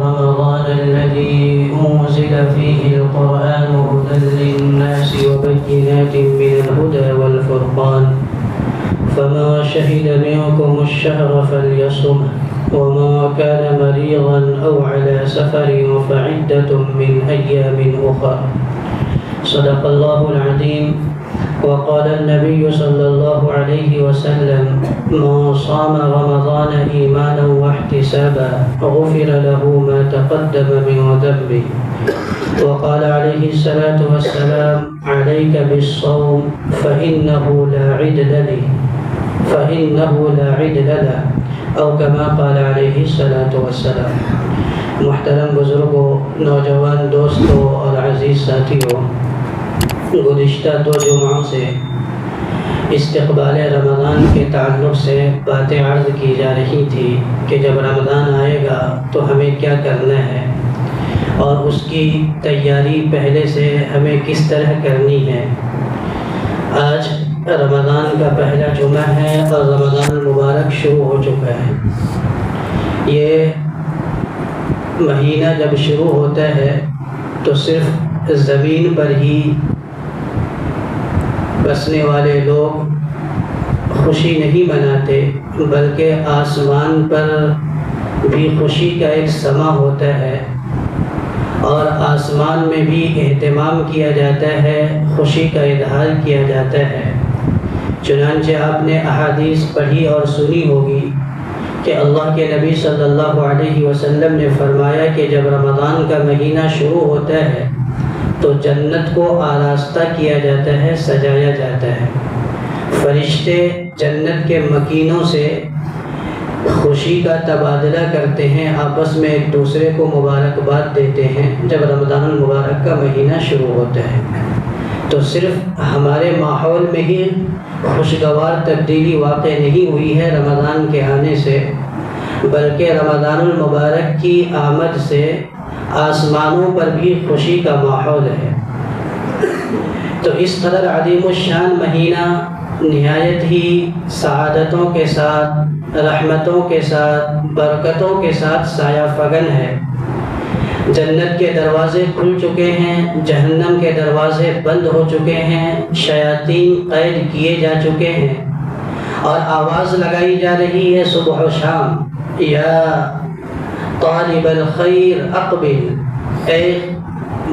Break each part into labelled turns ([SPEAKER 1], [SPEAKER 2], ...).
[SPEAKER 1] رمضان الذي أنزل فيه القرآن هدى للناس وبينات من الهدى والفرقان فمن شهد منكم الشهر فليصمه وما كان مريضا أو على سفر فعدة من أيام أخر صدق الله العظيم. وقال النبي صلى الله عليه وسلم من صام رمضان إيمانا واحتسابا غفر له ما تقدم من ذنبه. وقال عليه الصلاة والسلام عليك بالصوم فإنه لا عدل له او كما قال عليه الصلاة والسلام. محترم بزرگوں، نوجوان دوستوں اور عزیز ساتھیوں، گزشتہ 2 جمعوں سے استقبال رمضان کے تعلق سے باتیں عرض کی جا رہی تھی کہ جب رمضان آئے گا تو ہمیں کیا کرنا ہے اور اس کی تیاری پہلے سے ہمیں کس طرح کرنی ہے. آج رمضان کا پہلا جمعہ ہے اور رمضان المبارک شروع ہو چکا ہے. یہ مہینہ جب شروع ہوتا ہے تو صرف زمین پر ہی بسنے والے لوگ خوشی نہیں مناتے، بلکہ آسمان پر بھی خوشی کا ایک سما ہوتا ہے اور آسمان میں بھی اہتمام کیا جاتا ہے، خوشی کا اظہار کیا جاتا ہے. چنانچہ آپ نے احادیث پڑھی اور سنی ہوگی کہ اللہ کے نبی صلی اللہ علیہ وسلم نے فرمایا کہ جب رمضان کا مہینہ شروع ہوتا ہے تو جنت کو آراستہ کیا جاتا ہے، سجایا جاتا ہے. فرشتے جنت کے مکینوں سے خوشی کا تبادلہ کرتے ہیں، آپس میں ایک دوسرے کو مبارکباد دیتے ہیں جب رمضان المبارک کا مہینہ شروع ہوتا ہے. تو صرف ہمارے ماحول میں ہی خوشگوار تبدیلی واقع نہیں ہوئی ہے رمضان کے آنے سے، بلکہ رمضان المبارک کی آمد سے آسمانوں پر بھی خوشی کا ماحول ہے. تو اس قدر عظیم الشان مہینہ نہایت ہی سعادتوں کے ساتھ، رحمتوں کے ساتھ، برکتوں کے ساتھ سایہ فگن ہے. جنت کے دروازے کھل چکے ہیں، جہنم کے دروازے بند ہو چکے ہیں، شیاطین قید کیے جا چکے ہیں اور آواز لگائی جا رہی ہے صبح و شام، یا طالب الخیر اقبل، اے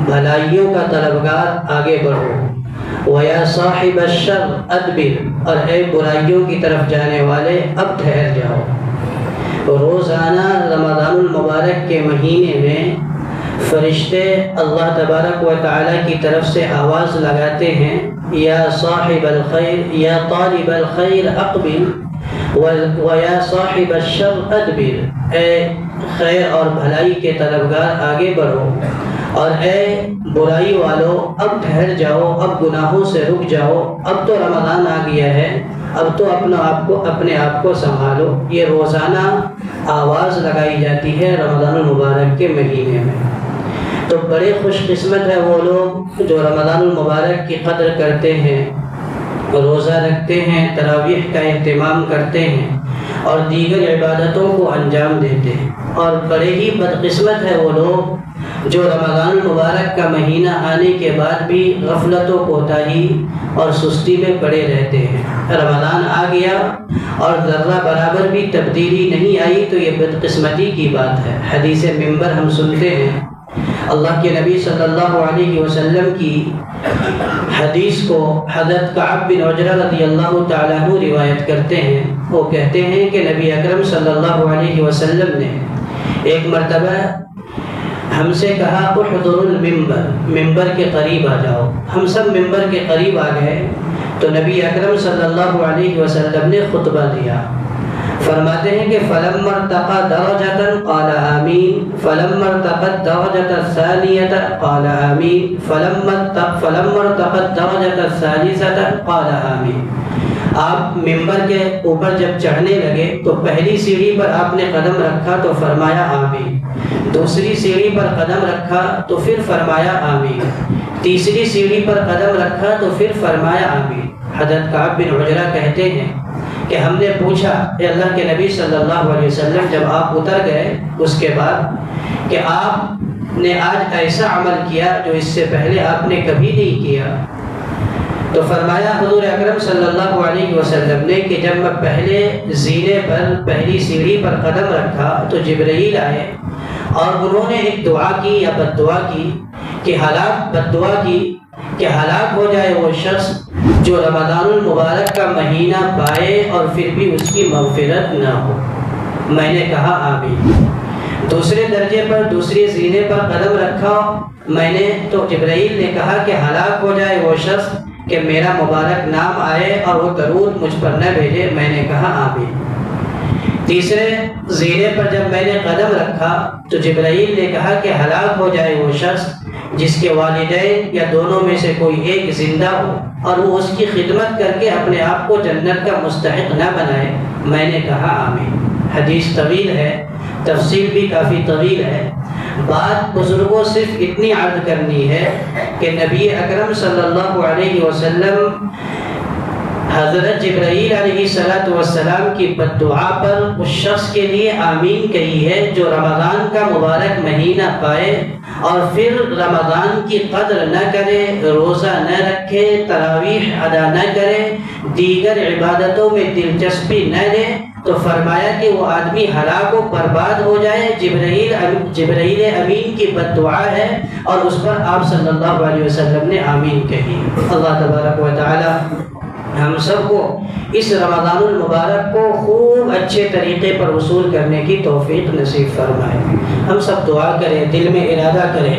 [SPEAKER 1] بھلائیوں کا طلبگار آگے بڑھو، ویا صاحب الشر ادبر، اور اے برائیوں کی طرف جانے والے اب ٹھہر جاؤ. روزانہ رمضان المبارک کے مہینے میں فرشتے اللہ تبارک و تعالی کی طرف سے آواز لگاتے ہیں، یا صاحب الخیر، یا طالب الخیر اقبل ویا صاحب الشر ادبر، اے خیر اور بھلائی کے طلبگار آگے بڑھو، اور اے برائی والو اب ٹھہر جاؤ، اب گناہوں سے رک جاؤ، اب تو رمضان آ گیا ہے، اب تو اپنے آپ کو سنبھالو. یہ روزانہ آواز لگائی جاتی ہے رمضان المبارک کے مہینے میں. تو بڑے خوش قسمت ہے وہ لوگ جو رمضان المبارک کی قدر کرتے ہیں، روزہ رکھتے ہیں، تراویح کا اہتمام کرتے ہیں اور دیگر عبادتوں کو انجام دیتے ہیں. اور بڑے ہی بدقسمت ہے وہ لوگ جو رمضان المبارک کا مہینہ آنے کے بعد بھی غفلت و کوتاہی اور سستی میں پڑے رہتے ہیں. رمضان آ گیا اور ذرہ برابر بھی تبدیلی نہیں آئی تو یہ بدقسمتی کی بات ہے. حدیث منبر ہم سنتے ہیں، اللہ کے نبی صلی اللہ علیہ وسلم کی حدیث کو حضرت کعب بن عجرہ رضی اللہ تعالیٰ عنہ روایت کرتے ہیں. وہ کہتے ہیں کہ نبی اکرم صلی اللہ علیہ وسلم نے ایک مرتبہ ہم سے کہا احضروا المنبر، ممبر کے قریب آ جاؤ. ہم سب ممبر کے قریب آ گئے تو نبی اکرم صلی اللہ علیہ وسلم نے خطبہ دیا. فرماتے ہیں کہ فلما ارتقى درجة قال آمین، فلما ارتقى الدرجة الثانية قال آمین، فلما ارتقى الدرجة الثالثة قال آمین. آپ ممبر کے اوپر جب چڑھنے لگے تو پہلی سیڑھی پر آپ نے قدم رکھا تو فرمایا آمین، دوسری سیڑھی پر قدم رکھا تو پھر فرمایا آمین، تیسری سیڑھی پر قدم رکھا تو پھر فرمایا آمین. حضرت کعب بن عجرہ کہتے ہیں کہ ہم نے پوچھا، اے اللہ کے نبی صلی اللہ علیہ وسلم جب آپ اتر گئے اس کے بعد کہ آپ نے آج ایسا عمل کیا جو اس سے پہلے آپ نے کبھی نہیں کیا۔ تو فرمایا حضور اکرم صلی اللہ علیہ وسلم نے کہ جب میں پہلے زینے پر پہلی سیڑھی پر قدم رکھا تو جبرائیل آئے اور انہوں نے ایک دعا کی یا بد دعا کی کہ بد دعا کی کہ ہلاک ہو جائے وہ شخص جو رمضان المبارک کا مہینہ پائے اور پھر بھی اس کی مغفرت نہ ہو۔ میں نے کہا آمین۔ دوسرے درجے پر دوسری زینے پر قدم رکھا میں نے تو جبرائیل نے کہا کہ ہلاک ہو جائے وہ شخص کہ میرا مبارک نام آئے اور وہ درود مجھ پر نہ بھیجے۔ میں نے کہا آمین۔ تیسرے زینے پر جب میں نے قدم رکھا تو جبرائیل نے کہا کہ ہلاک ہو جائے وہ شخص جس کے والدین یا دونوں میں سے کوئی ایک زندہ ہو اور وہ اس کی خدمت کر کے اپنے آپ کو جنت کا مستحق نہ بنائے۔ میں نے کہا آمین۔ حدیث طویل ہے، تفصیل بھی کافی طویل ہے۔ بات بزرگوں صرف اتنی عرض کرنی ہے کہ نبی اکرم صلی اللہ علیہ وسلم حضرت جبرائیل علیہ السلام کی بد دعا پر اس شخص کے لیے آمین کہی ہے جو رمضان کا مبارک مہینہ پائے اور پھر رمضان کی قدر نہ کرے، روزہ نہ رکھے، تراویح ادا نہ کرے، دیگر عبادتوں میں دلچسپی نہ لے، تو فرمایا کہ وہ آدمی ہلاک و برباد ہو جائے۔ جبرائیل امین کی بد دعا ہے اور اس پر آپ صلی اللہ علیہ وسلم نے آمین کہی۔ اللہ تبارک و تعالی ہم سب کو اس رمضان المبارک کو خوب اچھے طریقے پر وصول کرنے کی توفیق نصیب فرمائے۔ ہم سب دعا کریں، دل میں ارادہ کریں۔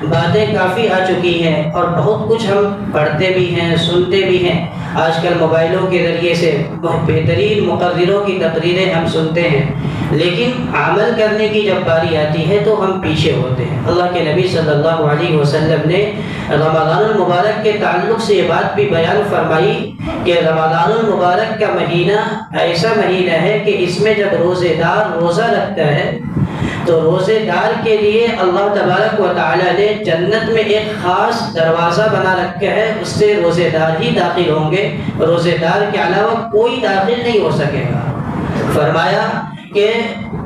[SPEAKER 1] باتیں کافی آ چکی ہیں اور بہت کچھ ہم پڑھتے بھی ہیں، سنتے بھی ہیں۔ آج کل موبائلوں کے ذریعے سے بہت بہترین مقرروں کی تقریریں ہم سنتے ہیں، لیکن عمل کرنے کی جب باری آتی ہے تو ہم پیچھے ہوتے ہیں۔ اللہ کے نبی صلی اللہ علیہ وسلم نے رمضان المبارک کے تعلق سے یہ بات بھی بیان فرمائی کہ رمضان المبارک کا مہینہ ایسا مہینہ ہے کہ اس میں جب روزے دار روزہ رکھتا ہے تو روزے دار کے لیے اللہ تبارک و تعالی نے جنت میں ایک خاص دروازہ بنا رکھا ہے، اس سے روزے دار ہی داخل ہوں گے، روزے دار کے علاوہ کوئی داخل نہیں ہو سکے گا۔ فرمایا کہ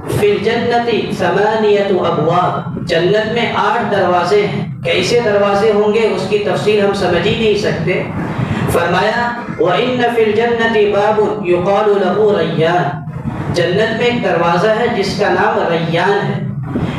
[SPEAKER 1] فی الجنت 8 ابواب، جنت میں 8 دروازے ہیں۔ کیسے دروازے ہوں گے اس کی تفصیل ہم سمجھ ہی نہیں سکتے۔ فرمایا وَإِنَّ فِي الْجَنَّةِ بَابٌ يُقَالُ لَهُ رَيَّانٌ، جنت میں ایک دروازہ ہے جس کا نام ریان ہے۔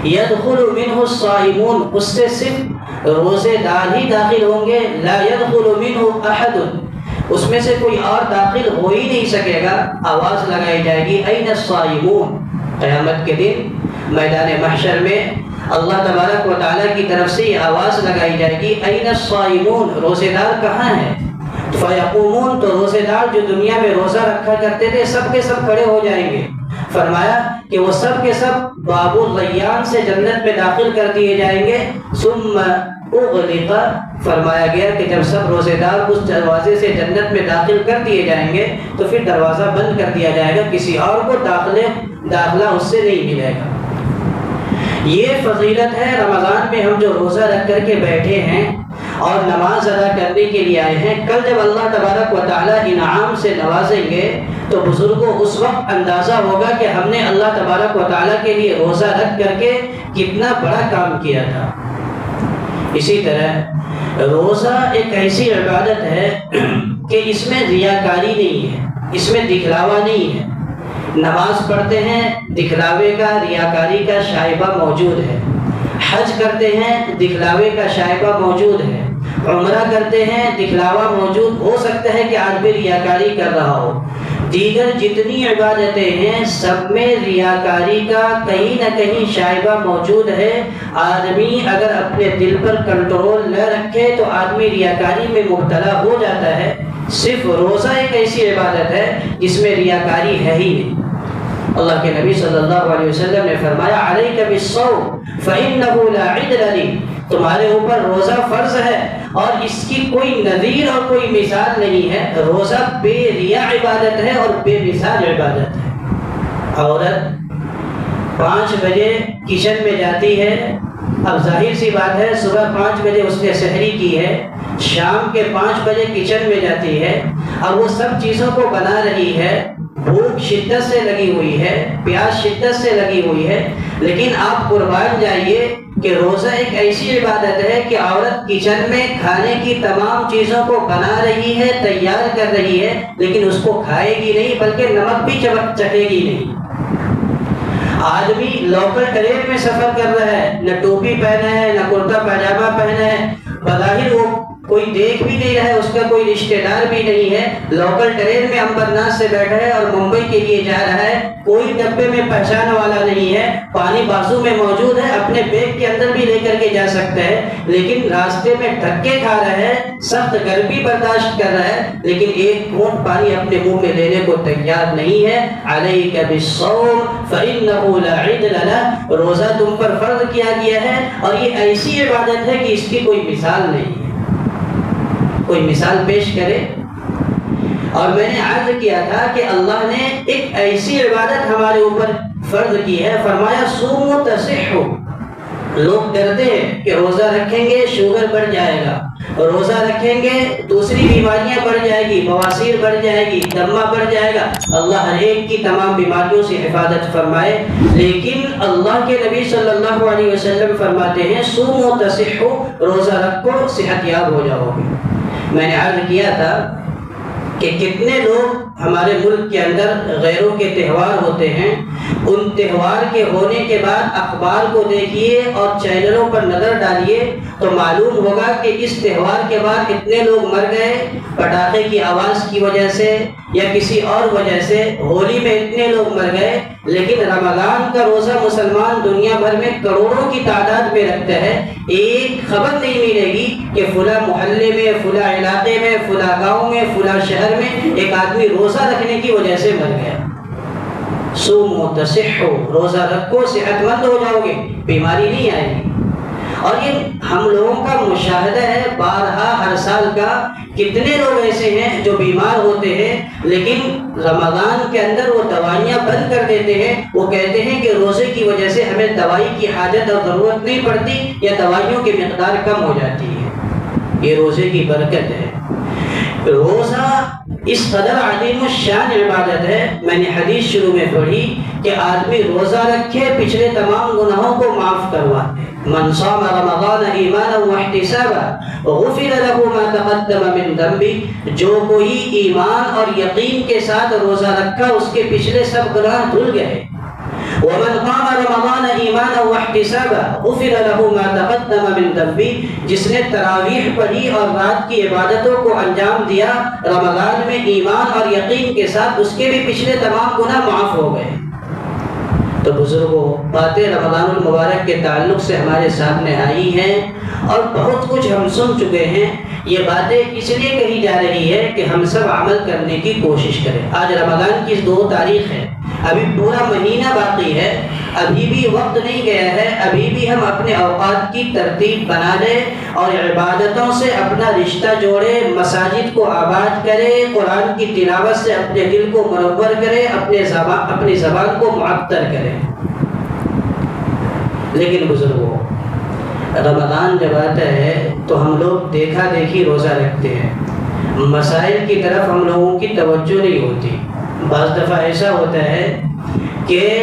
[SPEAKER 1] يَدْخُلُ مِنْهُ الصَّائِمُونَ، اس سے صرف روزے دار ہی داخل ہوں گے۔ لَا يَدْخُلُ مِنْهُ أَحَدٌ، اس میں سے کوئی اور داخل ہو ہی نہیں سکے گا۔ آواز لگائی جائے گی أَيْنَ الصَّائِمُونَ، قیامت کے دن میدان محشر میں اللہ تبارک و تعالیٰ کی طرف سے یہ آواز لگائی جائے گی أَيْنَ الصَّائِمُونَ، روزے دار کہاں ہیں؟ فیقومون، تو روزے دار جو دنیا میں روزہ رکھا کرتے تھے سب کے سب کھڑے ہو جائیں گے۔ فرمایا کہ وہ سب کے سب باب الریان سے جنت میں داخل کر دیے جائیں گے۔ ثم اغلق، فرمایا گیا کہ جب سب روزے دار اس دروازے سے جنت میں داخل کر دیے جائیں گے تو پھر دروازہ بند کر دیا جائے گا، کسی اور کو داخلہ اس سے نہیں ملے گا۔ یہ فضیلت ہے رمضان میں ہم جو روزہ رکھ کر کے بیٹھے ہیں اور نماز ادا کرنے کے لیے آئے ہیں۔ کل جب اللہ تبارک و تعالیٰ انعام سے نوازیں گے تو بزرگوں اس وقت اندازہ ہوگا کہ ہم نے اللہ تبارک و تعالیٰ کے لیے روزہ رکھ کر کے کتنا بڑا کام کیا تھا۔ اسی طرح روزہ ایک ایسی عبادت ہے کہ اس میں ریاکاری نہیں ہے، اس میں دکھلاوا نہیں ہے۔ نماز پڑھتے ہیں، دکھلاوے کا، ریاکاری کا شائبہ موجود ہے۔ حج کرتے ہیں، دکھلاوے کا شائبہ موجود ہے۔ عمرہ کرتے ہیں، دکھلاوا موجود ہو سکتا ہے کہ آج بھی ریاکاری کر رہا ہو۔ دیگر جتنی عبادتیں ہیں سب میں ریاکاری کا کہیں نہ کہیں شائبہ موجود ہے۔ آدمی اگر اپنے دل پر کنٹرول نہ رکھے تو آدمی ریاکاری میں مبتلا ہو جاتا ہے۔ صرف روزہ ایک ایسی عبادت ہے جس میں ریاکاری ہے ہی نہیں۔ اللہ کے نبی صلی اللہ علیہ وسلم نے فرمایا علیک بالصوم فإنہ لا عدل لی، تمہارے اوپر روزہ فرض ہے اور اس کی کوئی نظیر اور کوئی مثال نہیں ہے۔ روزہ بے ریا عبادت ہے اور بے مثال عبادت ہے۔ عورت 5 بجے کچن میں جاتی ہے، اب ظاہر سی بات ہے صبح 5 بجے اس نے سحری کی ہے، شام کے 5 بجے کچن میں جاتی ہے، اب وہ سب چیزوں کو بنا رہی ہے، بھوک شدت سے لگی ہوئی ہے، پیاس شدت سے لگی ہوئی ہے، لیکن آپ قربان جائیے کہ روزہ ایک ایسی عبادت ہے کہ عورت کچن میں کھانے کی تمام چیزوں کو بنا رہی ہے، تیار کر رہی ہے، لیکن اس کو کھائے گی نہیں، بلکہ نمک بھی چکھے گی نہیں۔ آدمی لوکل ٹرین میں سفر کر رہا ہے، نہ ٹوپی پہنا ہے، نہ کرتا پاجامہ پہنا ہے، بظاہر وہ کوئی دیکھ بھی نہیں رہا ہے، اس کا کوئی رشتہ دار بھی نہیں ہے، لوکل ٹرین میں امبرناتھ سے بیٹھا ہے اور ممبئی کے لیے جا رہا ہے، کوئی ڈبے میں پہچان والا نہیں ہے، پانی بازو میں موجود ہے، اپنے بیگ کے اندر بھی لے کر کے جا سکتا ہے، لیکن راستے میں دھکے کھا رہا ہے، سخت گرمی برداشت کر رہا ہے، لیکن ایک گھونٹ پانی اپنے منہ میں لینے کو تیار نہیں ہے۔ علیک بالصوم فإنہ لا عدل لہ، روزہ تم پر فرض کیا گیا ہے، اور یہ ایسی عبادت ہے کہ اس کی کوئی مثال نہیں ہے۔ کوئی مثال پیش کرے؟ اور میں نے عرض کیا تھا کہ اللہ نے ایک ایسی عبادت ہمارے اوپر فرض کی ہے، فرمایا صوموا تصحوا۔ لوگ ڈرتے ہیں کہ روزہ رکھیں گے شوگر بڑھ جائے گا، روزہ رکھیں گے دوسری بیماریاں بڑھ جائے گی، بواسیر بڑھ جائے گی، دمہ بڑھ جائے گا، اللہ ہر ایک کی تمام بیماریوں سے حفاظت فرمائے۔ لیکن اللہ کے نبی صلی اللہ علیہ وسلم فرماتے ہیں صوموا تصحوا، روزہ رکھو صحت یاب ہو جاؤ گے۔ میں نے عرض کیا تھا کہ کتنے لوگ ہمارے ملک کے اندر غیروں کے تہوار ہوتے ہیں، ان تہوار کے ہونے کے بعد اخبار کو دیکھیے اور چینلوں پر نظر ڈالیے تو معلوم ہوگا کہ اس تہوار کے بعد اتنے لوگ مر گئے پٹاخے کی آواز کی وجہ سے یا کسی اور وجہ سے، ہولی میں اتنے لوگ مر گئے، لیکن رمضان کا روزہ مسلمان دنیا بھر میں کروڑوں کی تعداد میں رکھتا ہے، ایک خبر نہیں ملے گی کہ فلاں محلے میں، فلاں علاقے میں، فلاں گاؤں میں، فلاں شہر میں ایک آدمی روزہ رکھنے کی وجہ سے مر گیا۔ صوموا تصحوا، روزہ رکھو صحت مند ہو جاؤ گے، بیماری نہیں آئے گی۔ اور یہ ہم لوگوں کا مشاہدہ ہے بارہا ہر سال کا، کتنے لوگ ایسے ہیں جو بیمار ہوتے ہیں لیکن رمضان کے اندر وہ دوائیاں بند کر دیتے ہیں، وہ کہتے ہیں کہ روزے کی وجہ سے ہمیں دوائی کی حاجت اور ضرورت نہیں پڑتی یا دوائیوں کی مقدار کم ہو جاتی ہے۔ یہ روزے کی برکت ہے۔ روزہ اس قدر عظیم الشان عبادت ہے، میں نے حدیث شروع میں پڑھی کہ آدمی روزہ رکھے پچھلے تمام گناہوں کو معاف کرواتے۔ من صام رمضان ایمانا واحتسابا غفر له ما تقدم من ذنبه، جو کوئی ایمان اور یقین کے ساتھ روزہ رکھا اس کے پچھلے سب گناہ دھل گئے۔ ومن قام رمضان ایمانا واحتسابا غفر له ما تقدم من ذنبه، جس نے تراویح پڑھی اور رات کی عبادتوں کو انجام دیا رمضان میں ایمان اور یقین کے ساتھ، اس کے بھی پچھلے تمام گناہ معاف ہو گئے۔ تو بزرگوں، باتیں رمضان المبارک کے تعلق سے ہمارے سامنے آئی ہیں اور بہت کچھ ہم سن چکے ہیں۔ یہ باتیں اس لیے کہی جا رہی ہے کہ ہم سب عمل کرنے کی کوشش کریں۔ آج رمضان کی 2 تاریخ ہے، ابھی پورا مہینہ باقی ہے، ابھی بھی وقت نہیں گیا ہے، ابھی بھی ہم اپنے اوقات کی ترتیب بنا لیں اور عبادتوں سے اپنا رشتہ جوڑے، مساجد کو آباد کرے، قرآن کی تلاوت سے اپنے دل کو منور کرے، اپنی زبان کو معطر کرے۔ لیکن بزرگوں، رمضان جب آتا ہے تو ہم لوگ دیکھا دیکھی روزہ رکھتے ہیں، مسائل کی طرف ہم لوگوں کی توجہ نہیں ہوتی۔ بعض دفعہ ایسا ہوتا ہے کہ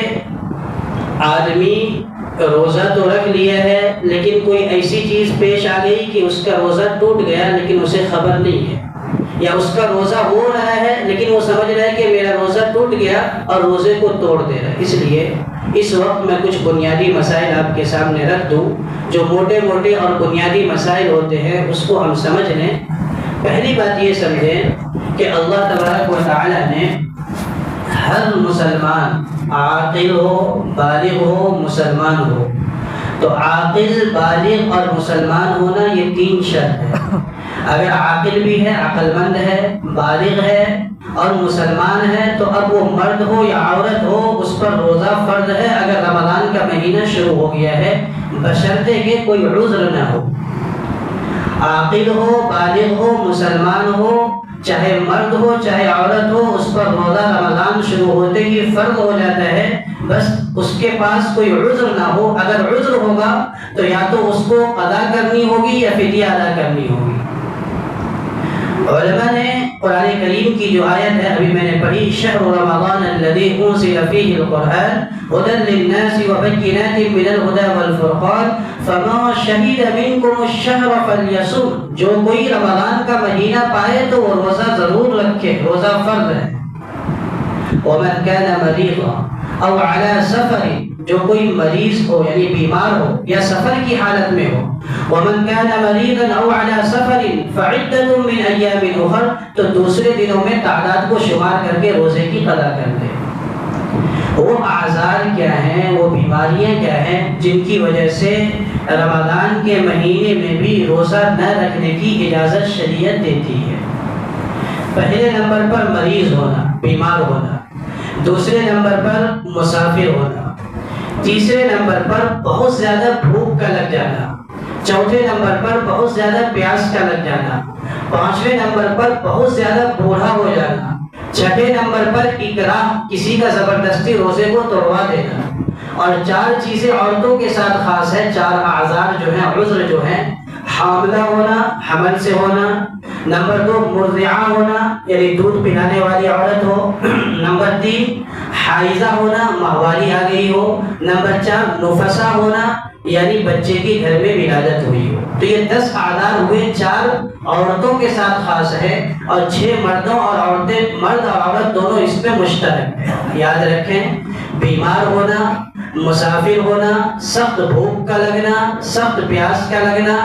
[SPEAKER 1] آدمی روزہ تو رکھ لیا ہے لیکن کوئی ایسی چیز پیش آ گئی کہ اس کا روزہ ٹوٹ گیا لیکن اسے خبر نہیں ہے، یا اس کا روزہ ہو رہا ہے لیکن وہ سمجھ رہا ہے کہ میرا روزہ ٹوٹ گیا اور روزے کو توڑ دے رہا ہے۔ اس لیے اس وقت میں کچھ بنیادی مسائل آپ کے سامنے رکھ دوں، جو موٹے موٹے اور بنیادی مسائل ہوتے ہیں اس کو ہم سمجھ لیں۔ پہلی بات یہ سمجھیں کہ اللہ تبارک و تعالی نے ہر مسلمان، عاقل ہو، بالغ ہو، مسلمان ہو، تو عاقل، بالغ اور مسلمان ہونا یہ 3 شرط ہے۔ اگر عاقل بھی ہے، عقل مند ہے، بالغ ہے اور مسلمان ہے تو اب وہ مرد ہو یا عورت ہو اس پر روزہ فرض ہے اگر رمضان کا مہینہ شروع ہو گیا ہے، بشرطے کہ کوئی عذر نہ ہو۔ عاقل ہو، بالغ ہو، مسلمان ہو، چاہے مرد ہو چاہے عورت ہو، اس پر روزہ رمضان شروع ہوتے ہی فرض ہو جاتا ہے، بس اس کے پاس کوئی عذر نہ ہو۔ اگر عذر ہوگا تو یا تو اس کو قضا کرنی ہوگی یا فدیہ ادا کرنی ہوگی۔ علماء نے قرآن کریم کی جو آیت ہے ابھی میں نے پڑھی، شہر رمضان الذی انزل فیہ القرآن ہدی للناس وبینات من الہدی والفرقان فمن شہد منکم الشہر فلیصم، جو کوئی رمضان کا مہینہ پائے تو وہ روزہ ضرور رکھے، روزہ فرض ہے۔ ومن کان مریضا او علی سفر، جو کوئی مریض ہو یعنی بیمار ہو یا سفر کی حالت میں ہو، ومن كان مريضا او على سفر فعدة من ایام اخر، تو دوسرے دنوں میں تعداد کو شمار کر کے روزے کی قضا کر دے۔ وہ اعذار کیا ہیں، وہ بیماریاں کیا ہیں جن کی وجہ سے رمضان کے مہینے میں بھی روزہ نہ رکھنے کی اجازت شریعت دیتی ہے؟ پہلے نمبر پر مریض ہونا، بیمار ہونا، دوسرے نمبر پر مسافر ہونا، تیسرے نمبر پر بہت زیادہ بھوک کا لگ جانا، چوتھے نمبر پر بہت زیادہ پیاس کا لگ جانا، پانچویں نمبر پر بہت زیادہ بوڑھا ہو جانا، چھٹے نمبر پر اکراہ، کسی کا زبردستی روزے کو توڑوا دینا، اور چار چیزیں عورتوں کے ساتھ خاص ہے، چار اعذار جو ہیں، عذر جو ہیں، حاملہ ہونا، حمل سے ہونا، نمبر دو مرضعہ ہونا یعنی دودھ پلانے والی عورت ہو، نمبر تین حائضہ ہونا، ماہواری آ گئی ہو، نمبر چار نفسا ہونا یعنی بچے کی گھر میں ولادت ہوئی ہو۔ تو یہ 10 اعذار ہوئے، 4 عورتوں کے ساتھ خاص ہے اور 6 مردوں اور عورتیں، مرد اور عورت دونوں اس میں مشترک ہیں۔ یاد رکھیں، بیمار ہونا، مسافر ہونا، سخت بھوک کا لگنا، سخت پیاس کا لگنا،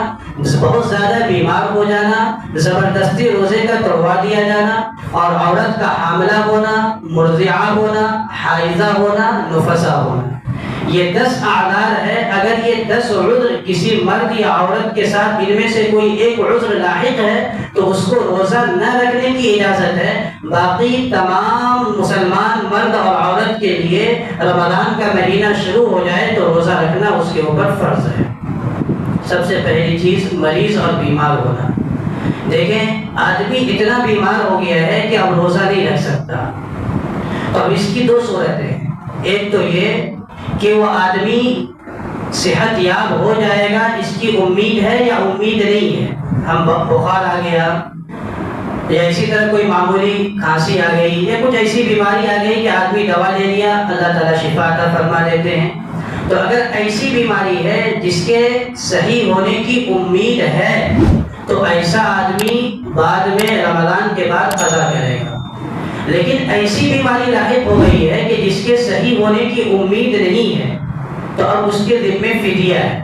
[SPEAKER 1] بہت زیادہ بیمار ہو جانا، زبردستی روزے کا توڑوا دیا جانا، اور عورت کا حاملہ ہونا، مرضعہ ہونا، حائضہ ہونا، نفسا ہونا، یہ 10 اعذار ہے۔ اگر یہ 10 عذر کسی مرد یا عورت کے ساتھ ان میں سے کوئی ایک عذر لاحق ہے تو اس کو روزہ نہ رکھنے کی اجازت ہے۔ باقی تمام مسلمان مرد اور عورت کے لیے رمضان کا مہینہ شروع ہو جائے تو روزہ رکھنا اس کے اوپر فرض ہے۔ سب سے پہلی چیز مریض اور بیمار ہونا۔ دیکھیں، آدمی اتنا بیمار ہو گیا ہے کہ اب روزہ نہیں رکھ سکتا، تو اب اس کی 2 صورتیں ہیں۔ ایک تو یہ کہ وہ آدمی صحت یاب ہو جائے گا، اس کی امید ہے یا امید نہیں ہے، ہم بخار آ گیا یا اسی طرح کوئی معمولی کھانسی آ گئی یا کچھ ایسی بیماری آ گئی کہ آدمی دوا لے لیا، اللہ تعالیٰ شفا عطا فرما دیتے ہیں۔ تو اگر ایسی بیماری ہے جس کے صحیح ہونے کی امید ہے تو ایسا آدمی بعد میں رمضان کے بعد قضا کرے گا۔ لیکن ایسی بیماری لاحق ہو گئی ہے کہ جس کے صحیح ہونے کی امید نہیں ہے تو اب اس کے ذمے فدیہ ہے۔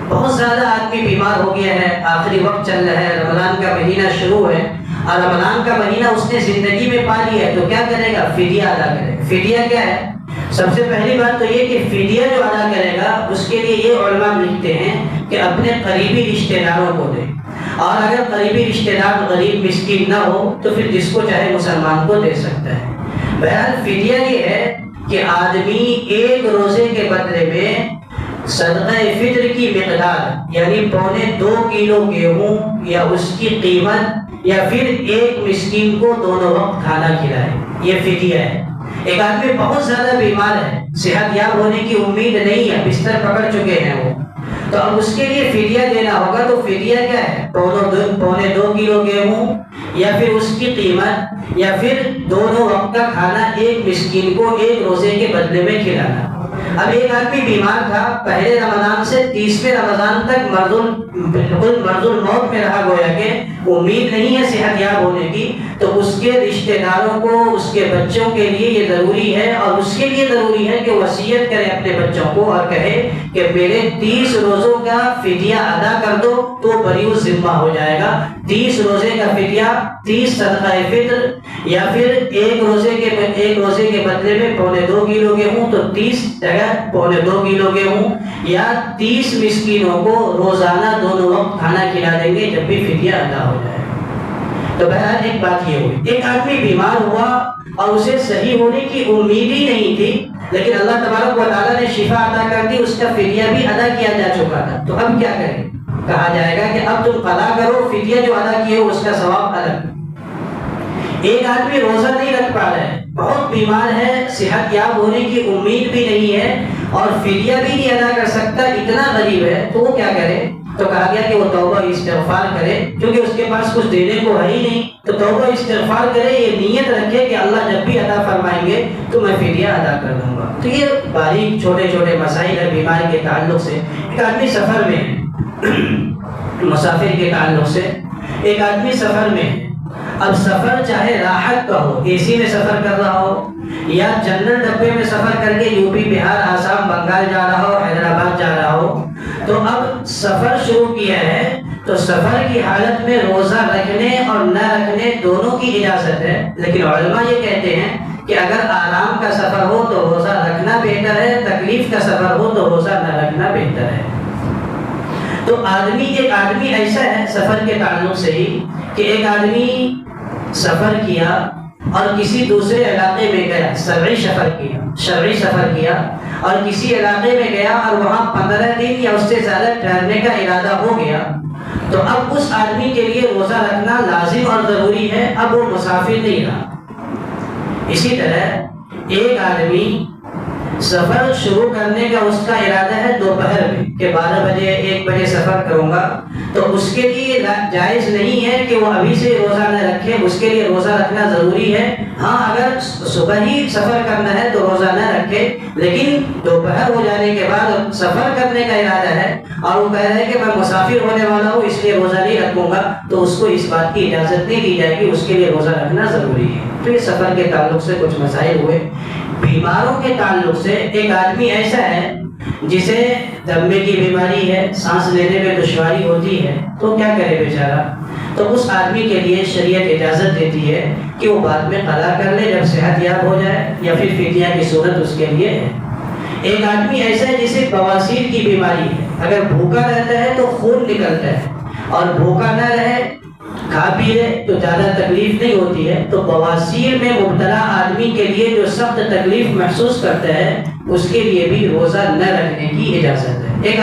[SPEAKER 1] بہت زیادہ آدمی بیمار ہو گیا ہے، آخری وقت چل رہا ہے، رمضان کا مہینہ شروع ہے اور رمضان کا مہینہ اس نے زندگی میں پا لیا ہے، تو کیا کرے گا؟ فدیہ ادا کرے گا۔ فدیہ کیا ہے؟ سب سے پہلی بات تو یہ کہ فدیہ جو ادا کرے گا اس کے لیے یہ علماء لکھتے ہیں کہ اپنے قریبی رشتہ داروں کو دے، اور اگر قریبی رشتہ دار غریب مسکین نہ ہو تو پھر جس کو چاہے مسلمان کو دے سکتا ہے۔ بہرحال فدیہ یہ ہے کہ آدمی ایک روزے کے بدلے میں صدقہ فطر کی مقدار یعنی 2.25 کلو گیہوں یا اس کی قیمت، یا پھر ایک مسکین کو دونوں وقت کھانا کھلائے، یہ فدیہ ہے۔ ایک آدمی بہت زیادہ بیمار ہے، صحت یاب ہونے کی امید نہیں ہے، بستر پکڑ چکے ہیں وہ، تو اب اس کے لیے فدیہ دینا ہوگا۔ تو فدیہ کیا ہے؟ 2.25 کلو گیہوں یا پھر اس کی قیمت، یا پھر دونوں وقت کا کھانا ایک مسکین کو ایک روزے کے بدلے میں کھلانا۔ اب ایک آدمی بیمار تھا، پہلے رمضان سے 30ویں رمضان تک بالکل مرض الموت میں رہا، گویا کہ امید نہیں ہے صحت یاب ہونے کی، تو اس کے رشتہ داروں کو، اس کے بچوں کے لیے یہ ضروری ہے، اور اس کے لیے ضروری ہے کہ وصیت کرے اپنے بچوں کو اور کہے کہ میرے 30 روزوں کا فدیہ ادا کر دو تو بری ذمہ ہو جائے گا۔ 30 روزے کا فدیہ، 30 صدقہ فطر، یا پھر ایک روزے کے بدلے میں 2.25 کلو گیہوں، تو 30 جگہ 2.25 کلو گیہوں، یا 30 مسکینوں کو روزانہ دونوں وقت کھانا کھلا دیں گے جب بھی فدیہ ادا ہو جائے۔ تو بہرحال ایک بات یہ ہوئی، ایک آدمی بیمار ہوا اور اسے صحیح ہونے کی امید ہی نہیں تھی، لیکن اللہ تبارک و تعالیٰ نے شفا عطا کر دی، اس کا فدیہ بھی ادا کیا جا چکا تھا، تو اب کیا کریں؟ کہا جائے گا کہ اب تم قضا کرو، فدیہ جو ادا کیے اس کا ثواب الگ۔ ایک آدمی روزہ نہیں رکھ پا رہا ہے، بہت بیمار ہے، صحت یاب ہونے کی امید بھی نہیں ہے اور فدیہ بھی نہیں ادا کر سکتا، اتنا غریب ہے، تو وہ کیا کرے؟ تو کہا گیا کہ وہ توبہ استغفار کرے، کیونکہ اس کے پاس کچھ دینے کو ہے ہی نہیں، تو توبہ استغفار کرے، یہ نیت رکھے کہ اللہ جب بھی عطا فرمائیں گے تو میں فدیہ ادا کر دوں گا۔ تو یہ باریک چھوٹے چھوٹے مسائل ہے بیماری کے تعلق سے۔ ایک آدمی سفر میں ہے، مسافر کے تعلق سے ایک آدمی سفر میں ہے، اب سفر چاہے راحت کا ہو، اے سی میں سفر کر رہا ہو یا جنرل ڈبے میں سفر کر کے یو پی، بہار، آسام، بنگال جا رہا ہو، حیدرآباد جا رہا ہو، تو اب سفر شروع کیا ہے تو سفر کی حالت میں روزہ رکھنے اور نہ رکھنے دونوں کی اجازت ہے، لیکن علماء یہ کہتے ہیں کہ اگر آرام کا سفر ہو تو روزہ رکھنا بہتر ہے، تکلیف کا سفر ہو تو روزہ نہ رکھنا بہتر ہے۔ تو ایک آدمی ایسا ہے سفر کے تعلق سے ہی کہ ایک آدمی سفر کیا اور کسی دوسرے علاقے میں گیا، شرعی سفر کیا اور کسی علاقے میں گیا اور وہاں 15 دن یا اس سے زیادہ ٹھہرنے کا ارادہ ہو گیا، تو اب اس آدمی کے لیے روزہ رکھنا لازم اور ضروری ہے، اب وہ مسافر نہیں رہا۔ اسی طرح ایک آدمی سفر شروع کرنے کا اس کا ارادہ ہے دوپہر میں کہ 12 بجے 1 بجے سفر کروں گا، تو اس کے لیے جائز نہیں ہے کہ وہ ابھی سے روزہ نہ رکھے، اس کے لیے روزہ رکھنا ضروری ہے۔ ہاں اگر صبح ہی سفر کرنا ہے تو روزہ نہ رکھے، لیکن دوپہر ہو جانے کے بعد سفر کرنے کا ارادہ ہے اور وہ کہہ رہے ہیں کہ میں مسافر ہونے والا ہوں اس لیے روزہ نہیں رکھوں گا، تو اس کو اس بات کی اجازت نہیں دی جائے گی، اس کے لیے روزہ رکھنا ضروری ہے۔ تو یہ سفر کے تعلق سے کچھ مسائل ہوئے۔ بیماروں کے تعلق سے ایک آدمی ایسا ہے جسے دمے کی بیماری ہے، سانس لینے میں دشواری ہوتی ہے، تو کیا کرے بیچارہ؟ تو اس آدمی کے لیے شریعت اجازت دیتی ہے کہ وہ بعد میں قضا کر لے جب صحت یاب ہو جائے، یا پھر فدیہ کی صورت اس کے لیے ہے۔ ایک آدمی ایسا ہے جسے بواسیر کی بیماری ہے، اگر بھوکا رہتا ہے تو خون نکلتا ہے، اور بھوکا نہ رہے کھا پی لے تو زیادہ تکلیف نہیں ہوتی ہے، تو بواسیر میں مبتلا آدمی کے لیے جو سخت تکلیف محسوس کرتا ہے اس کے لیے بھی روزہ نہ رکھنے کی اجازت ہے۔ ایک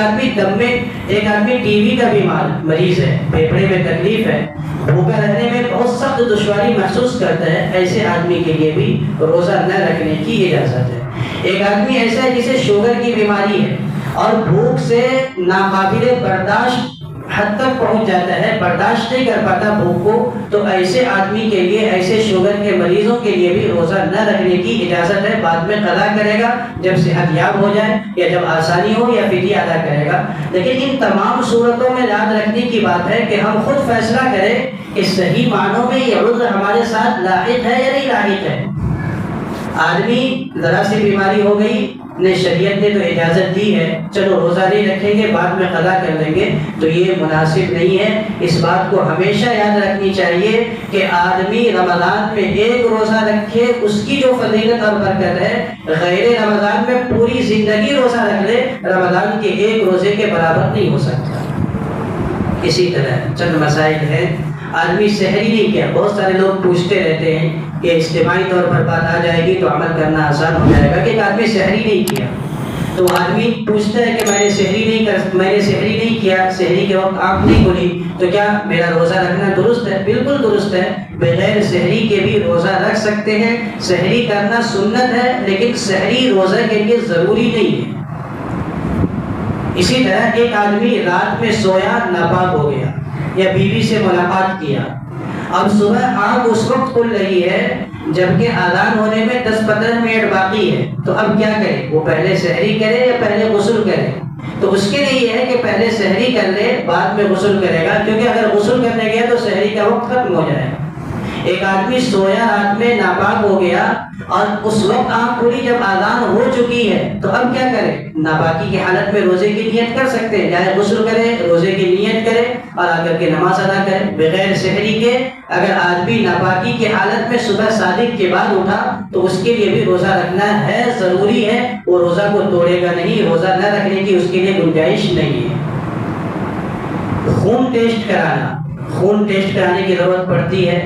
[SPEAKER 1] آدمی ٹی وی کا بیمار مریض ہے، پھیپھڑے میں تکلیف ہے، بھوکا رہنے میں بہت سخت دشواری محسوس کرتا ہے، ایسے آدمی کے لیے بھی روزہ نہ رکھنے کی اجازت ہے۔ ایک آدمی ایسا ہے جسے شوگر کی بیماری ہے اور بھوک سے ناقابل برداشت حد تک پہنچ جاتا ہے، برداشت نہیں کر پاتا بھوک کو، تو ایسے آدمی کے لیے، ایسے شوگر کے مریضوں کے لیے بھی روزہ نہ رکھنے کی اجازت ہے، بعد میں قضا کرے گا جب صحت یاب ہو جائے یا جب آسانی ہو، یا فدیہ ادا کرے گا۔ لیکن ان تمام صورتوں میں یاد رکھنے کی بات ہے کہ ہم خود فیصلہ کریں کہ صحیح معنوں میں یہ عذر ہمارے ساتھ لاحق ہے یا نہیں لاحق ہے۔ آدمی ذرا سی بیماری ہو گئی، نے شریعت نے تو اجازت دی ہے، چلو روزہ نہیں رکھیں گے بعد میں قضا کر لیں گے، تو یہ مناسب نہیں ہے۔ اس بات کو ہمیشہ یاد رکھنی چاہیے کہ آدمی رمضان میں ایک روزہ رکھے، اس کی جو فضیلت اور برکت ہے، غیر رمضان میں پوری زندگی روزہ رکھ لے، رمضان کے ایک روزے کے برابر نہیں ہو سکتا۔ اسی طرح چند مسائل ہیں۔ آدمی سحری نہیں کیا، بہت سارے لوگ پوچھتے رہتے ہیں کہ اجتماعی طور پر بات آ جائے گی تو عمل کرنا آسان ہو جائے گا کہ ایک آدمی سحری نہیں کیا، تو آدمی پوچھتا ہے کہ میں نے سحری نہیں کیا، سحری کے وقت آنکھ نہیں کھلی، تو کیا میرا روزہ رکھنا درست ہے؟ بالکل درست ہے، بغیر سحری کے بھی روزہ رکھ سکتے ہیں۔ سحری کرنا سنت ہے، لیکن سحری روزہ کے لیے ضروری نہیں ہے۔ اسی طرح ایک آدمی رات میں سویا، ناپاک ہو گیا یا بیوی سے ملاقات کیا، اب صبح آنکھ اس وقت کھل رہی ہے جبکہ اذان ہونے میں 10-15 منٹ باقی ہے، تو اب کیا کرے؟ وہ پہلے سحری کرے یا پہلے غسل کرے؟ تو اس کے لیے یہ ہے کہ پہلے سحری کر لے، بعد میں غسل کرے گا، کیونکہ اگر غسل کرنے گیا تو سحری کا وقت ختم ہو جائے گا۔ ایک آدمی سویا، رات میں ناپاک ہو گیا اور اس وقت آنکھ کھلی جب اذان ہو چکی ہے، تو اب کیا کرے؟ ناپاکی کی حالت میں روزے کی نیت کر سکتے ہیں، چاہے غسل کرے، روزے کی نیت کرے اور آ کر کے نماز ادا کرے بغیر سحری کے۔ اگر آدمی ناپاکی کی حالت میں صبح صادق کے بعد اٹھا تو اس کے لیے بھی روزہ رکھنا ہے، ضروری ہے، وہ روزہ کو توڑے گا نہیں، روزہ نہ رکھنے کی اس کے لیے گنجائش نہیں ہے۔ خون ٹیسٹ کرانے کی ضرورت پڑتی ہے،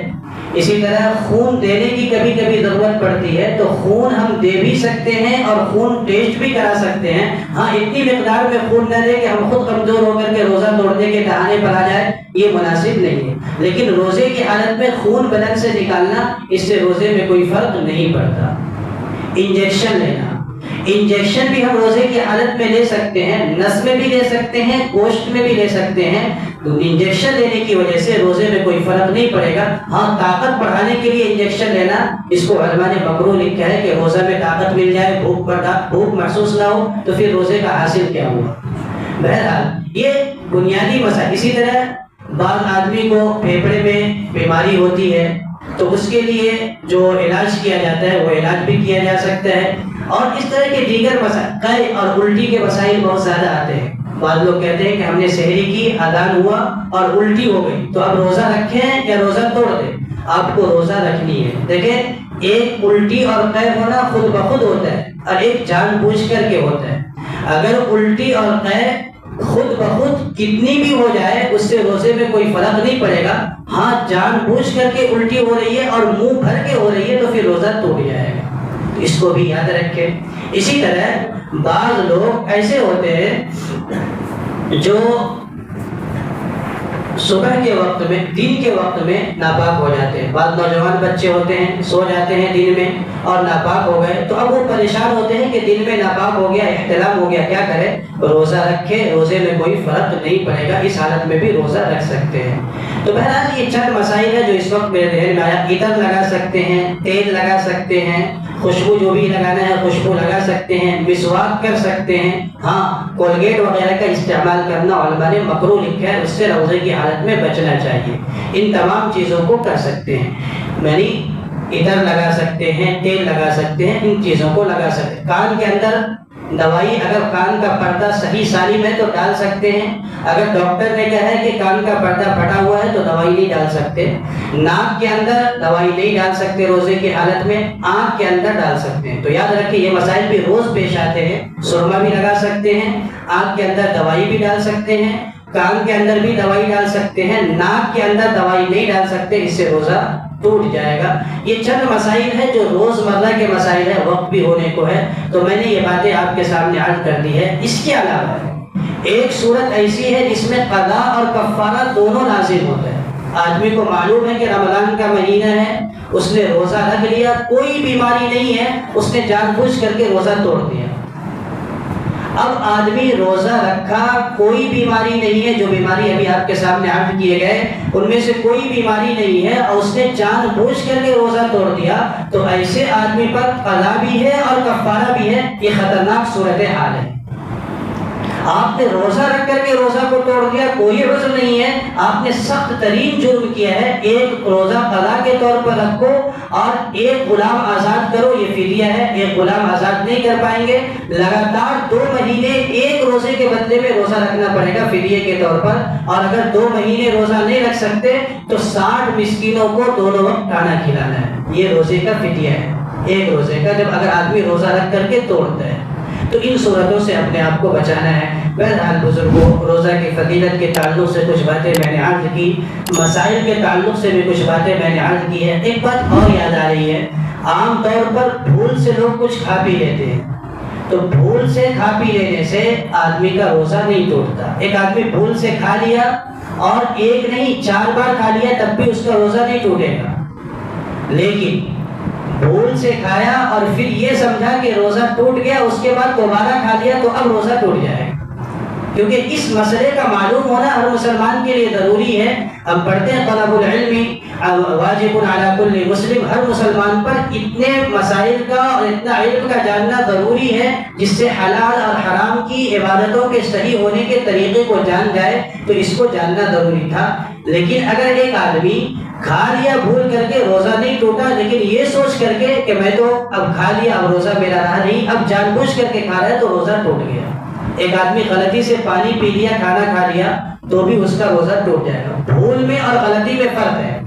[SPEAKER 1] اسی طرح خون دینے کی کبھی کبھی ضرورت پڑتی ہے، تو خون ہم دے بھی سکتے ہیں اور خون ٹیسٹ بھی کرا سکتے ہیں۔ ہاں اتنی مقدار میں خون نہ دے کہ ہم خود کمزور ہو کر کے روزہ توڑنے کے ٹہانے پر آ جائے، یہ مناسب نہیں ہے، لیکن روزے کی حالت میں خون بدن سے نکالنا، اس سے روزے میں کوئی فرق نہیں پڑتا۔ انجیکشن انجیکشن بھی ہم روزے کی حالت میں لے سکتے ہیں، نس میں بھی لے سکتے ہیں، گوشت میں بھی لے سکتے ہیں. تو انجیکشن لینے کی وجہ سے روزے میں کوئی فرق نہیں پڑے گا. ہاں طاقت بڑھانے کے لیے انجیکشن لینا، اس کو علماء نے مکروہ لکھا ہے کہ روزہ میں طاقت مل جائے، بھوک محسوس نہ ہو، تو پھر روزے کا حاصل کیا ہوا. بہرحال یہ بنیادی مسائل. اسی طرح بعض آدمی کو پھیپھڑے میں بیماری ہوتی ہے تو اس کے لیے جو علاج کیا جاتا ہے وہ علاج بھی کیا جا سکتا ہے. اور اس طرح کے دیگر مسائل، قے اور الٹی کے مسائل بہت زیادہ آتے ہیں. بعض لوگ کہتے ہیں کہ ہم نے سحری کی، اذان ہوا اور الٹی ہو گئی، تو اب روزہ رکھیں یا روزہ توڑ دیں. آپ کو روزہ رکھنی ہے. دیکھیں، ایک الٹی اور قے ہونا خود بخود ہوتا ہے اور ایک جان بوجھ کر کے ہوتا ہے. اگر الٹی اور قے خود بخود کتنی بھی ہو جائے اس سے روزے میں کوئی فرق نہیں پڑے گا. ہاں جان بوجھ کر کے الٹی ہو رہی ہے اور منہ بھر کے ہو رہی ہے تو پھر روزہ ٹوٹ جائے گا. اس کو بھی یاد رکھیں. اسی طرح بعض لوگ ایسے ہوتے ہیں جو صبح کے وقت میں، دن کے وقت میں ناپاک ہو جاتے ہیں. بعض نوجوان بچے ہوتے ہیں سو جاتے ہیں دن میں اور ناپاک ہو گئے، تو اب وہ پریشان ہوتے ہیں کہ دن میں ناپاک ہو گیا، احتلام ہو گیا، کیا کرے؟ روزہ رکھے، روزے میں کوئی فرق نہیں پڑے گا، اس حالت میں بھی روزہ رکھ سکتے ہیں. تو بہرحال یہ چند مسائل ہے جو اس وقت میرے ذہن میں آیا. عطر لگا سکتے ہیں، تیل لگا سکتے ہیں، خوشبو جو بھی لگانا ہے خوشبو لگا سکتے ہیں، مسواک کر سکتے ہیں. ہاں کولگیٹ وغیرہ کا استعمال کرنا علماء نے مکروہ لکھا ہے، اس سے روزے کی حالت میں بچنا چاہیے. ان تمام چیزوں کو کر سکتے ہیں، یعنی عطر لگا سکتے ہیں، تیل لگا سکتے ہیں، ان چیزوں کو لگا سکتے ہیں. کان کے اندر دوائی، اگر کان کا پردہ صحیح سالم ہے تو ڈال سکتے ہیں. اگر ڈاکٹر نے کہا ہے کہ کان کا پردہ پھٹا ہوا ہے تو دوائی نہیں ڈال سکتے. ناک کے اندر دوائی نہیں ڈال سکتے روزے کی حالت میں، آنکھ کے اندر ڈال سکتے ہیں. تو یاد رکھیں یہ مسائل بھی روز پیش آتے ہیں. سرما بھی لگا سکتے ہیں، آنکھ کے اندر دوائی بھی ڈال سکتے ہیں، کان کے اندر بھی دوائی ڈال سکتے ہیں، ناک کے اندر دوائی نہیں ڈال سکتے، اس سے روزہ ٹوٹ جائے گا. یہ چند مسائل ہیں جو روزمرہ کے مسائل ہیں، وقت بھی ہونے کو ہے تو میں نے یہ باتیں آپ کے سامنے عرض کر دی ہے. اس کے علاوہ ایک صورت ایسی ہے جس میں قضا اور کفارہ دونوں لازم ہوتے ہیں. آدمی کو معلوم ہے کہ رمضان کا مہینہ ہے، اس نے روزہ رکھ لیا، کوئی بیماری نہیں ہے، اس نے جان بوجھ کر کے روزہ توڑ دیا. اب آدمی روزہ رکھا، کوئی بیماری نہیں ہے، جو بیماری ابھی آپ کے سامنے عرض کیے گئے ان میں سے کوئی بیماری نہیں ہے، اور اس نے جان بوجھ کر کے روزہ توڑ دیا، تو ایسے آدمی پر قضا بھی ہے اور کفارہ بھی ہے. یہ خطرناک صورتحال ہے. آپ نے روزہ رکھ کر کے روزہ کو توڑ دیا، کوئی عذر نہیں ہے، آپ نے سخت ترین جرم کیا ہے. ایک روزہ قضا کے طور پر رکھو اور ایک غلام آزاد کرو، یہ فدیہ ہے. ایک غلام آزاد نہیں کر پائیں گے، لگاتار 2 مہینے ایک روزے کے بدلے میں روزہ رکھنا پڑے گا فدیے کے طور پر. اور اگر 2 مہینے روزہ نہیں رکھ سکتے تو 60 مسکینوں کو دونوں وقت کھانا کھلانا ہے. یہ روزے کا فدیہ ہے، ایک روزے کا، جب اگر آدمی روزہ رکھ کر کے توڑتا ہے. تو ان صورتوں سے اپنے آپ کو بچانا ہے. بہرحال بزرگوں، روزہ کی فضیلت کے تعلق سے کچھ باتیں میں نے عرض کی، مسائل کے تعلق سے بھی کچھ باتیں میں نے عرض کی ہے. ایک بات اور یاد آ رہی ہے، عام طور پر بھول سے لوگ کچھ کھا پی لیتے ہیں، تو بھول سے کھا پی لینے سے آدمی کا روزہ نہیں ٹوٹتا. ایک آدمی بھول سے کھا لیا اور ایک نہیں 4 بار کھا لیا تب بھی اس کا روزہ نہیں ٹوٹے گا. لیکن بھول سے کھایا اور پھر یہ سمجھا کہ روزہ ٹوٹ گیا، اس کے بعد دوبارہ کھا لیا تو اب روزہ ٹوٹ جائے گا. کیونکہ اس مسئلے کا معلوم ہونا ہر مسلمان کے لیے ضروری ہے. ہم پڑھتے ہیں طلب العلم واجب علی کل مسلم، ہر مسلمان پر اتنے مسائل کا اور اتنا علم کا جاننا ضروری ہے جس سے حلال اور حرام کی عبادتوں کے صحیح ہونے کے طریقے کو جان جائے. تو اس کو جاننا ضروری تھا. لیکن اگر ایک آدمی کھا لیا بھول کر کے، روزہ نہیں ٹوٹا، لیکن یہ سوچ کر کے کہ میں تو اب کھا لیا، اب روزہ میرا رہا نہیں، اب جان بوجھ کر کے کھا رہا ہے تو روزہ ٹوٹ گیا. ایک آدمی غلطی سے پانی پی لیا، کھانا کھا لیا تو بھی اس کا روزہ ٹوٹ جائے گا. بھول میں اور غلطی میں فرق ہے.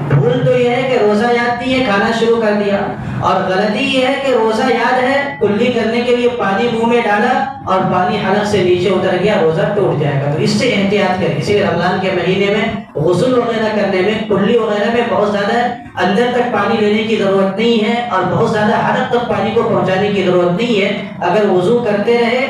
[SPEAKER 1] بھول تو یہ ہے کہ روزہ یاد نہیں ہے، کھانا شروع کر دیا، اور غلطی یہ ہے کہ روزہ یاد ہے، کلی کرنے کے لیے پانی منہ میں ڈالا اور پانی حلق سے نیچے اتر گیا، روزہ ٹوٹ جائے گا. تو اس سے احتیاط کریں. اسی لیے رمضان کے مہینے میں غسل وغیرہ کرنے میں، کلی وغیرہ میں بہت زیادہ اندر تک پانی لینے کی ضرورت نہیں ہے اور بہت زیادہ حلق تک پانی کو پہنچانے کی ضرورت نہیں ہے. اگر وضو کرتے رہے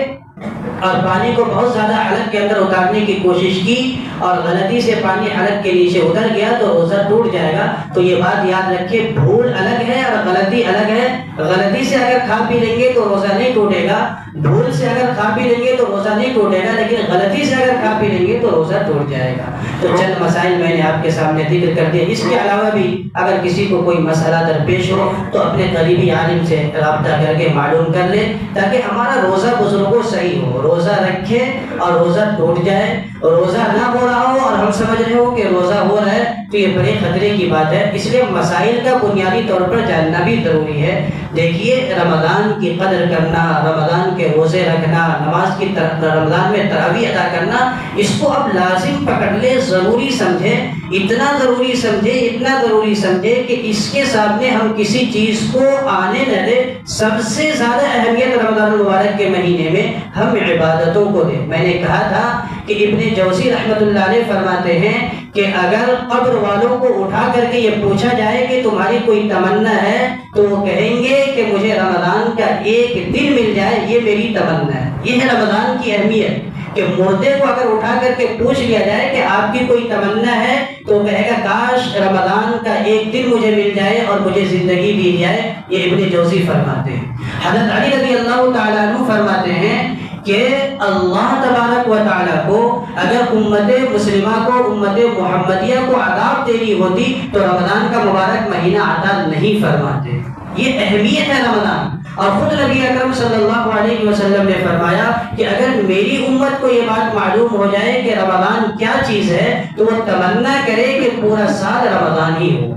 [SPEAKER 1] اور پانی کو بہت زیادہ حلق کے اندر اتارنے کی کوشش کی اور غلطی سے پانی حلق کے نیچے اتر گیا تو روزہ ٹوٹ جائے گا. تو یہ بات یاد رکھیے، بھول الگ ہے اور غلطی الگ ہے. غلطی سے اگر کھا پی لیں گے تو روزہ نہیں ٹوٹے گا، بھول سے اگر کھا پی لیں گے تو روزہ نہیں ٹوٹے گا، لیکن غلطی سے اگر کھا پی لیں گے تو روزہ ٹوٹ جائے گا. تو چند مسائل میں نے آپ کے سامنے ذکر کر دیا. اس کے علاوہ بھی اگر کسی کو کوئی مسئلہ درپیش ہو تو اپنے قریبی عالم سے رابطہ کر کے معلوم کر لے تاکہ ہمارا روزہ بزرگوں صحیح ہو. روزہ رکھے اور روزہ ٹوٹ جائے، روزہ نہ ہو رہا ہو اور ہم سمجھ رہے ہو کہ روزہ ہو رہا ہے تو یہ بڑے خطرے کی بات ہے. اس لیے مسائل کا بنیادی طور پر جاننا بھی ضروری ہے. دیکھیے، رمضان کی قدر کرنا، رمضان کے روزے رکھنا، نماز کی رمضان میں تراویح ادا کرنا، اس کو اب لازم پکڑ لے، ضروری سمجھے، اتنا ضروری سمجھے، اتنا ضروری سمجھے کہ اس کے سامنے ہم کسی چیز کو آنے نہ دے. سب سے زیادہ اہمیت رمضان المبارک کے مہینے میں ہم عبادتوں کو دیں. میں نے کہا تھا کہ ابن جوزی رحمۃ اللہ علیہ فرماتے ہیں کہ اگر قبر والوں کو اٹھا کر کے یہ پوچھا جائے کہ تمہاری کوئی تمنا ہے تو وہ کہیں گے کہ مجھے رمضان کا ایک دن مل جائے، یہ میری تمنا ہے. یہ ہے رمضان کی اہمیت کہ مردے کو اگر اٹھا کر کے پوچھ لیا جائے کہ آپ کی کوئی تمنا ہے تو کہے گا کاش رمضان کا ایک دن مجھے مل جائے اور مجھے زندگی دی جائے. یہ ابن جوزی فرماتے ہیں. حضرت علی رضی اللہ تعالیٰ عنہ فرماتے ہیں کہ اللہ تبارک و تعالیٰ کو اگر امت مسلمہ کو، امت محمدیہ کو عذاب دینی ہوتی تو رمضان کا مبارک مہینہ عطا نہیں فرماتے. یہ اہمیت ہے رمضان. اور خود نبی اکرم صلی اللہ علیہ وسلم نے فرمایا کہ اگر میری امت کو یہ بات معلوم ہو جائے کہ رمضان کیا چیز ہے تو وہ تمنا کرے کہ پورا سال رمضان ہی ہو.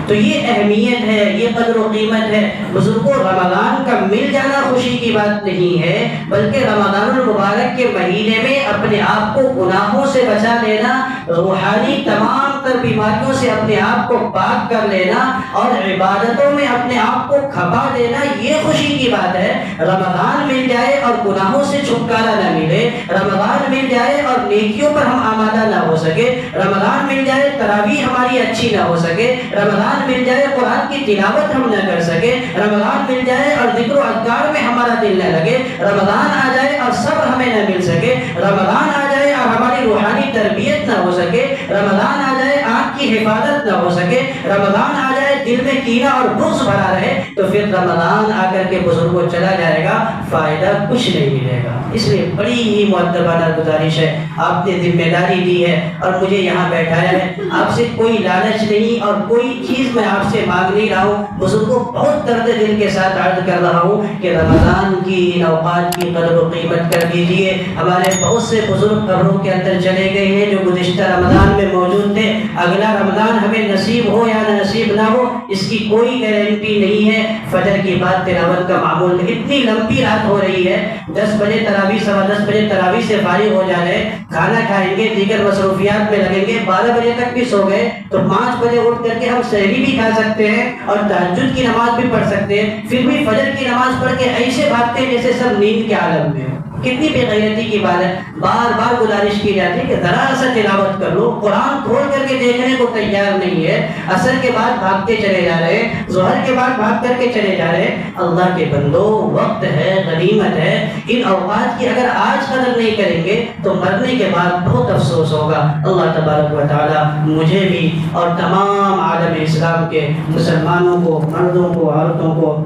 [SPEAKER 1] تو یہ اہمیت ہے، یہ قدر و قیمت ہے. بزرگوں، رمضان کا مل جانا خوشی کی بات نہیں ہے، بلکہ رمضان المبارک کے مہینے میں اپنے آپ کو گناہوں سے بچا لینا، روحانی تمام تر بیماریوں سے اپنے آپ کو پاک کر لینا اور عبادتوں میں اپنے آپ کو کھپا دینا، یہ خوشی کی بات ہے. رمضان مل جائے اور گناہوں سے چھٹکارا نہ ملے، رمضان مل جائے اور نیکیوں پر ہم آمادہ نہ ہو سکے، رمضان مل جائے تراویح ہماری اچھی نہ ہو سکے، رمضان مل جائے قرآن کی تلاوت ہم نہ کر سکے، رمضان مل جائے اور ذکر و اذکار میں ہمارا دل نہ لگے، رمضان آ جائے اور صبر ہمیں نہ مل سکے، رمضان آ جائے اور ہماری روحانی تربیت نہ ہو سکے، رمضان آ جائے آنکھ کی حفاظت نہ ہو سکے، رمضان آ جائے دل میں کینہ اور بغض بھرا رہے، تو پھر رمضان آ کر کے بزرگوں چلا جائے گا، فائدہ کچھ نہیں ملے گا. اس لیے بڑی ہی مؤدبانہ گزارش ہے، آپ نے ذمہ داری دی ہے اور مجھے یہاں بیٹھایا ہے. آپ سے کوئی لالچ نہیں اور کوئی چیز میں آپ سے مانگ نہیں رہا ہوں. بزرگوں، بہت درد دل کے ساتھ عرض کر رہا ہوں کہ رمضان کی ان اوقات کی قدر و قیمت کر دیجیے. ہمارے بہت سے بزرگ قبروں کے اندر چلے گئے ہیں جو گزشتہ رمضان میں موجود تھے. اگلا رمضان ہمیں نصیب ہو یا نہ نصیب نہ ہو اس کی کوئی گارنٹی نہیں ہے. فجر کی بعد تلاوت کا معمول اتنی لمبی رات ہو رہی ہے، 10 بجے تراویح، 10:15 بجے تراویح سے فارغ ہو جا رہے، کھانا کھائیں گے، دیگر مصروفیات میں لگیں گے، 12 بجے تک بھی سو گئے تو 5 بجے اٹھ کر کے ہم سحری بھی کھا سکتے ہیں اور تہجد کی نماز بھی پڑھ سکتے ہیں. پھر بھی فجر کی نماز پڑھ کے ایسے بھاگتے ہیں جیسے سب نیند کے عالم میں. کتنی بے غیرتی کی بات ہے. بار بار گزارش کی جاتی ہے کہ ذرا سا تلاوت کر لو. قرآن کھول کر کے دیکھنے کو تیار نہیں ہے. عصر کے بعد بھاگتے چلے جا رہے، ظہر کے بعد بھاگ کر کے چلے جا رہے. اللہ کے بندو، وقت ہے، غنیمت ہے. ان اوقات کی اگر آج قدر نہیں کریں گے تو مرنے کے بعد بہت افسوس ہوگا. اللہ تبارک و تعالی مجھے بھی اور تمام عالم اسلام کے مسلمانوں کو، مردوں کو، عورتوں کو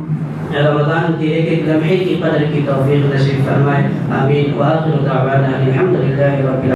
[SPEAKER 1] رمضان کی ایک ایک لمحے کی قدر کی توفیق نصیب فرمائے. آمین. وآخر دعوانا الحمد للہ رب العالمین.